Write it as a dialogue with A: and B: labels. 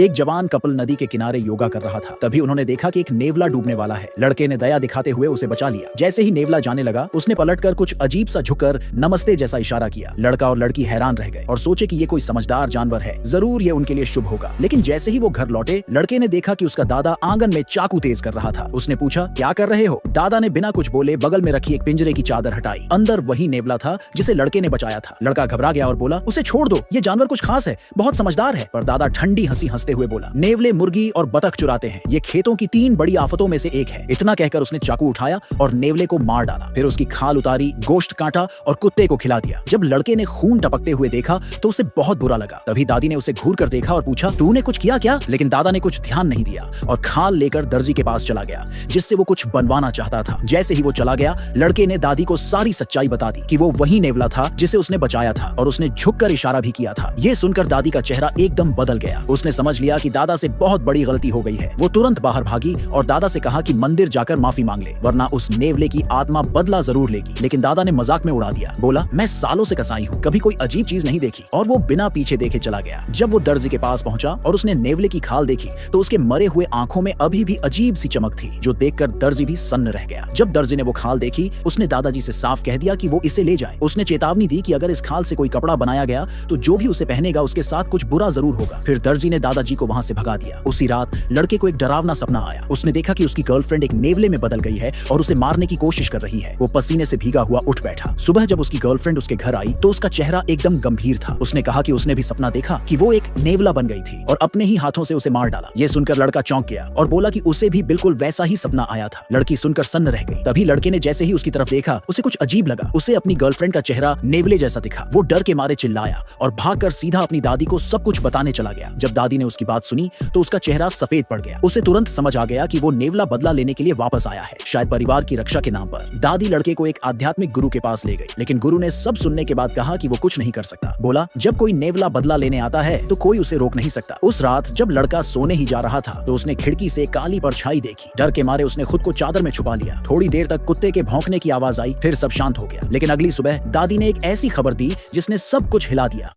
A: एक जवान कपल नदी के किनारे योगा कर रहा था। तभी उन्होंने देखा कि एक नेवला डूबने वाला है। लड़के ने दया दिखाते हुए उसे बचा लिया। जैसे ही नेवला जाने लगा, उसने पलटकर कुछ अजीब सा झुककर नमस्ते जैसा इशारा किया। लड़का और लड़की हैरान रह गए और सोचे कि ये कोई समझदार जानवर है, जरूर ये उनके लिए शुभ होगा। लेकिन जैसे ही वो घर लौटे, लड़के ने देखा कि उसका दादा आंगन में चाकू तेज कर रहा था। उसने पूछा, क्या कर रहे हो? दादा ने बिना कुछ बोले बगल में रखी एक पिंजरे की चादर हटाई। अंदर वही नेवला था जिसे लड़के ने बचाया था। लड़का घबरा गया और बोला, उसे छोड़ दो, ये जानवर कुछ खास है, बहुत समझदार है। पर दादा ठंडी हंसी हंसते हुए बोला, नेवले मुर्गी और बतख चुराते हैं, ये खेतों की 3 बड़ी आफतों में से एक है। इतना कहकर उसने चाकू उठाया और नेवले को मार डाला। फिर उसकी खाल उतारी, गोश्त काटा और कुत्ते को खिला दिया। जब लड़के ने खून टपकते हुए देखा तो उसे बहुत बुरा लगा। तभी दादी ने उसे घूर कर देखा और पूछा, तूने कुछ किया क्या? लेकिन दादा ने कुछ ध्यान नहीं दिया और खाल लेकर दर्जी के पास चला गया, जिससे वो कुछ बनवाना चाहता था। जैसे ही वो चला गया, लड़के ने दादी को सारी सच्चाई बता दी कि वो वही नेवला था जिसे उसने बचाया था और उसने झुककर इशारा भी किया था। ये सुनकर दादी का चेहरा एकदम बदल गया। उसने समझ लिया कि दादा से बहुत बड़ी गलती हो गई है। वो तुरंत बाहर भागी और दादा से कहा कि मंदिर जाकर माफी मांग ले, वरना उस नेवले की आत्मा बदला जरूर लेगी। लेकिन दादा ने मजाक में उड़ा दिया, बोला, मैं सालों से कसाई हूँ, कभी कोई अजीब चीज नहीं देखी। और वो बिना पीछे देखे चला गया। जब वो दर्जी के पास पहुंचा और उसने नेवले की खाल देखी तो उसके मरे हुए आंखों में अभी भी अजीब सी चमक थी, जो देखकर दर्जी भी सन्न रह गया। जब दर्जी ने वो खाल देखी, उसने दादाजी से साफ कह दिया कि वो इसे ले जाए। उसने चेतावनी दी कि अगर इस खाल से कोई कपड़ा बनाया गया तो जो भी उसे पहनेगा उसके साथ कुछ बुरा जरूर होगा। फिर दर्जी ने दादाजी को वहां से भगा दिया। उसी रात लड़के को एक डरावना सपना आया। उसने देखा कि उसकी गर्लफ्रेंड एक नेवले में बदल गई है और उसे मारने की कोशिश कर रही है। वो पसीने से भीगा हुआ उठ बैठा। सुबह जब उसकी गर्लफ्रेंड उसके घर आई तो उसका चेहरा एकदम गंभीर था। उसने कहा कि उसने भी सपना देखा कि वो एक नेवला बन गई थी और अपने ही हाथों से उसे मार डाला। ये सुनकर लड़का चौंक गया और बोला कि उसे भी बिल्कुल वैसा ही सपना आया था। लड़की सुनकर सन्न रह गई। तभी लड़के ने जैसे ही उसकी तरफ देखा, उसे कुछ अजीब लगा। उसे अपनी गर्लफ्रेंड का चेहरा नेवले जैसा दिखा। वो डर के मारे चिल्लाया और भागकर सीधा अपनी दादी को सब कुछ बताने चला गया। जब दादी ने उसकी बात सुनी तो उसका चेहरा सफेद पड़ गया। उसे तुरंत समझ आ गया कि वो नेवला बदला लेने के लिए वापस आया है, शायद परिवार की रक्षा के नाम पर। दादी लड़के को एक आध्यात्मिक गुरु के पास ले गई, लेकिन गुरु ने सब सुनने के बाद कहा कि वो कुछ नहीं कर सकता। बोला, जब कोई नेवला बदला लेने आता है तो कोई उसे रोक नहीं सकता। उस रात जब लड़का सोने ही जा रहा था तो उसने खिड़की से काली परछाई देखी। डर के मारे उसने खुद को चादर में छुपा लिया। थोड़ी देर तक कुत्ते के भौंकने की आवाज आई, फिर सब शांत हो गया। लेकिन अगली सुबह दादी ने एक ऐसी खबर दी जिसने सब कुछ हिला दिया।